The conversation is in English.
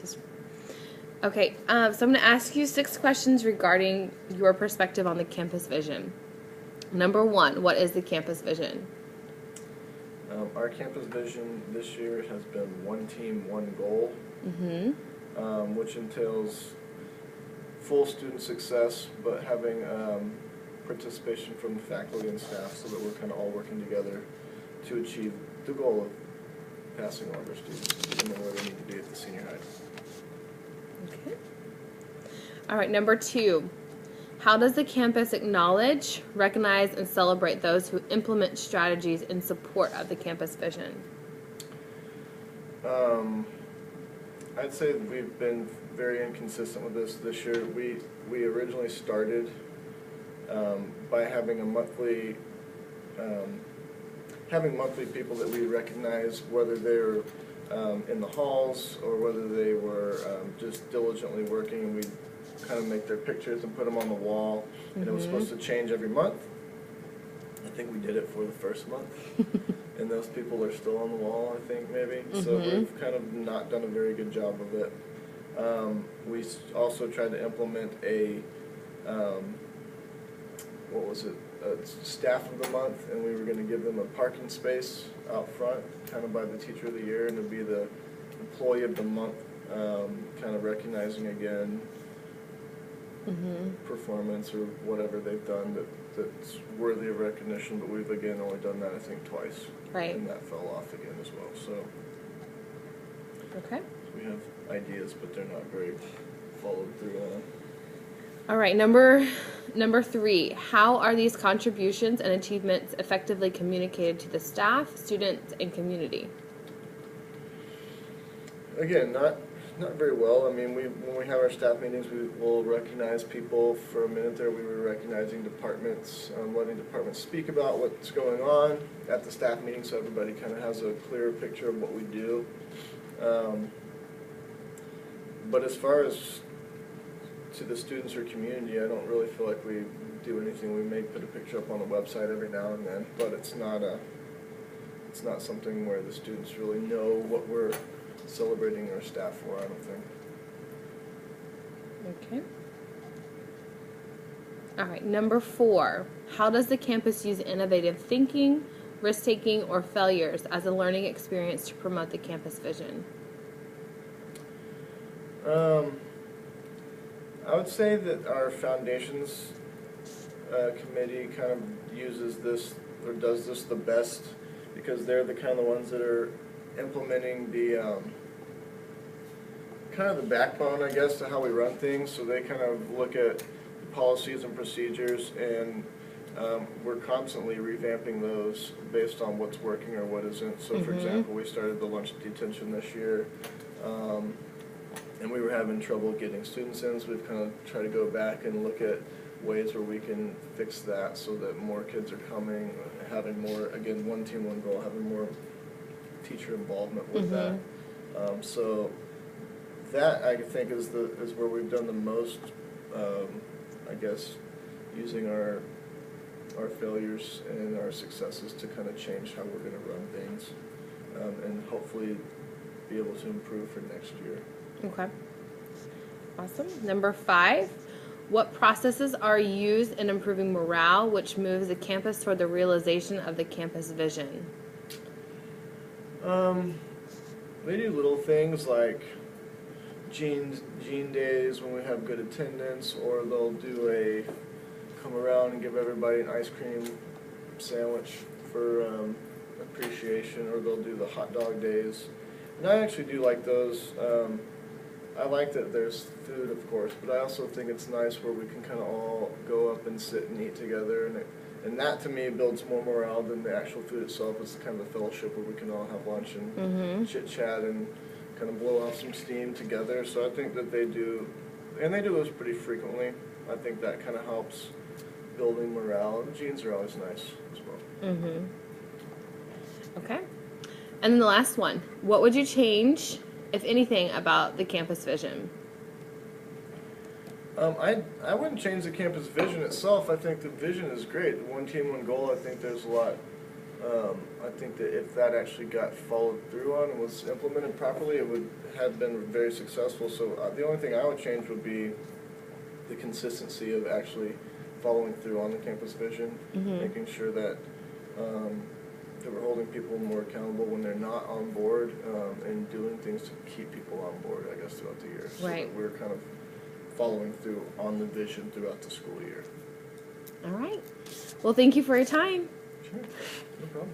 Just okay. So I'm going to ask you 6 questions regarding your perspective on the campus vision. Number 1, what is the campus vision? Our campus vision this year has been one team, one goal, which entails full student success, but having participation from the faculty and staff so that we're kind of all working together to achieve the goal of passing all of our students and getting them where they need to be at the senior high. Okay. All right, number 2. How does the campus acknowledge, recognize, and celebrate those who implement strategies in support of the campus vision? I'd say we've been very inconsistent with this year. We originally started by having a monthly people that we recognize, whether they're in the halls or whether they were just diligently working, and we kind of make their pictures and put them on the wall. And it was supposed to change every month. I think we did it for the first month. And those people are still on the wall, I think, maybe. So we've kind of not done a very good job of it. We also tried to implement a, staff of the month, and we were going to give them a parking space out front, kind of by the teacher of the year, and to be the employee of the month, kind of recognizing again performance or whatever they've done that's worthy of recognition, but we've again only done that I think twice. Right. And that fell off again as well. So Okay. we have ideas, but they're not very followed through on. All right, number 3. How are these contributions and achievements effectively communicated to the staff, students, and community? Again, not very well. I mean, when we have our staff meetings, we will recognize people. For a minute there, we were recognizing departments, letting departments speak about what's going on at the staff meeting, so everybody kind of has a clearer picture of what we do. But as far as to the students or community, I don't really feel like we do anything. We may put a picture up on the website every now and then, but it's not something where the students really know what we're celebrating our staff for, I don't think. Okay. All right, number 4. How does the campus use innovative thinking, risk-taking, or failures as a learning experience to promote the campus vision? I would say that our foundations committee kind of uses this or does this the best, because they're the kind of ones that are implementing the kind of the backbone, I guess, to how we run things. So they kind of look at policies and procedures, and we're constantly revamping those based on what's working or what isn't. So for example, we started the lunch detention this year, and we were having trouble getting students in, so we've kind of tried to go back and look at ways where we can fix that so that more kids are coming, having more, again, one team, one goal, having more teacher involvement with that. So that, I think, is where we've done the most, I guess, using our failures and our successes to kind of change how we're going to run things, and hopefully be able to improve for next year. Okay. Awesome. Number 5. What processes are used in improving morale, which moves the campus toward the realization of the campus vision? They do little things like Gene days when we have good attendance, or they'll do come around and give everybody an ice cream sandwich for appreciation, or they'll do the hot dog days. And I actually do like those. I like that there's food, of course, but I also think it's nice where we can kind of all go up and sit and eat together, and that to me builds more morale than the actual food itself. It's kind of a fellowship where we can all have lunch and chit chat and kind of blow off some steam together. So I think that they do, and they do those pretty frequently. I think that kind of helps building morale. And the jeans are always nice as well. Okay. And then the last one. What would you change, if anything, about the campus vision? I wouldn't change the campus vision itself. I think the vision is great. One team, one goal. I think there's a lot I think that if that actually got followed through on and was implemented properly, it would have been very successful. So the only thing I would change would be the consistency of actually following through on the campus vision, making sure that that we're holding people more accountable when they're not on board, and doing things to keep people on board, I guess, throughout the year. So Right. that we're kind of following through on the vision throughout the school year. All right. Well, thank you for your time. Sure, no problem.